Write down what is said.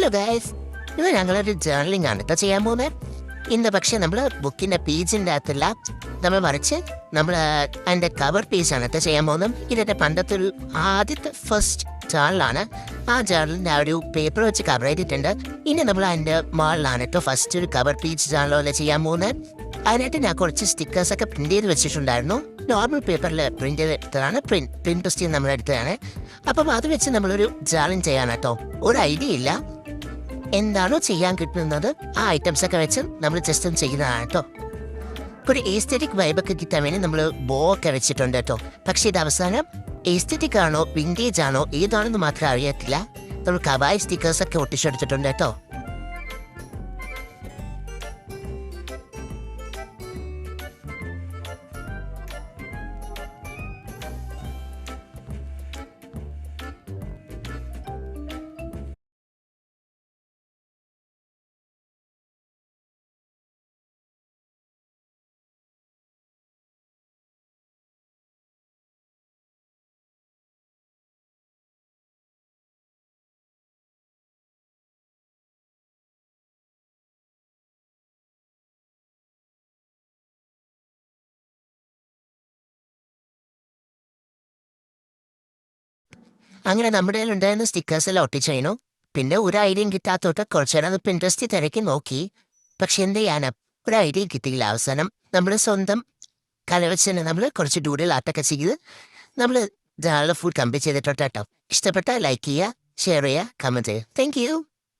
Hello guys, ഇത് ഞങ്ങളൊരു journaling ആണ് കേട്ടോ ചെയ്യാൻ പോകുന്നത്. ഇന്ന് പക്ഷേ നമ്മൾ ബുക്കിൻ്റെ പേജിൻ്റെ അകത്തല്ല, നമ്മൾ മറിച്ച് നമ്മൾ അതിൻ്റെ കവർ പേജാണ് കേട്ടോ ചെയ്യാൻ പോകുന്നത്. ഇതിൻ്റെ പണ്ടത്തെ ഒരു ആദ്യത്തെ ഫസ്റ്റ് ജേർണലാണ്. ആ ജേർണലിൻ്റെ ആ ഒരു പേപ്പർ വെച്ച് കവർ ചെയ്തിട്ടുണ്ട്. ഇനി നമ്മൾ അതിൻ്റെ മാളിലാണ് കേട്ടോ ഫസ്റ്റ് ഒരു കവർ പേജ് ജേർണലല്ലേ ചെയ്യാൻ പോകുന്നത്. അതിനായിട്ട് ഞാൻ കുറച്ച് സ്റ്റിക്കേഴ്സൊക്കെ പ്രിൻറ്റ് ചെയ്ത് വെച്ചിട്ടുണ്ടായിരുന്നു. നോർമൽ പേപ്പറിൽ പ്രിൻറ്റ് ചെയ്തിട്ടാണ് പ്രിൻറ്റ് ടെസ്റ്റ് ചെയ്ത് നമ്മളെടുത്തതാണ്. അപ്പം അത് വെച്ച് നമ്മളൊരു ജേർണലിംഗ് ചെയ്യാൻ കേട്ടോ. ഒരു ഐഡിയ ഇല്ല, എന്താണോ ചെയ്യാൻ കിട്ടുന്നത് ആ ഐറ്റംസൊക്കെ വെച്ച് നമ്മൾ ജസ്റ്റ് ഒന്ന് ചെയ്യുന്നതാണ് കേട്ടോ. ഒരു എസ്തെറ്റിക് വൈബൊക്കെ കിട്ടാൻ വേണ്ടി നമ്മൾ ബോ ഒക്കെ വെച്ചിട്ടുണ്ട് കേട്ടോ. പക്ഷേ ഇത് അവസാനം എസ്തെറ്റിക് ആണോ വിൻറ്റേജ് ആണോ ഏതാണെന്ന് മാത്രം അറിയത്തില്ല. നമ്മൾ കവായി സ്റ്റിക്കേഴ്സൊക്കെ ഒട്ടിച്ചെടുത്തിട്ടുണ്ട് കേട്ടോ. അങ്ങനെ നമ്മുടെ ഉണ്ടായിരുന്ന സ്റ്റിക്കേഴ്സ് എല്ലാം ഒട്ടിച്ചു. പിന്നെ ഒരു ഐഡിയയും കിട്ടാത്തോട്ട് കുറച്ചു നേരം അത് പിൻട്രസ്റ്റ് തിരക്കി നോക്കി. പക്ഷെ എന്ത് ചെയ്യാനാ, ഒരു ഐഡിയ കിട്ടിയില്ല. അവസാനം നമ്മൾ സ്വന്തം കലവച്ച് തന്നെ നമ്മൾ കുറച്ച് ഡൂഡിൽ ആർട്ടൊക്കെ ചെയ്ത് നമ്മൾ ഫുഡ് കംപ്ലീറ്റ് ചെയ്തിട്ടോട്ടോ. ഇഷ്ടപ്പെട്ടാൽ ലൈക്ക് ചെയ്യുക, ഷെയർ ചെയ്യുക, കമൻറ്റ് ചെയ്യുക. Thank you.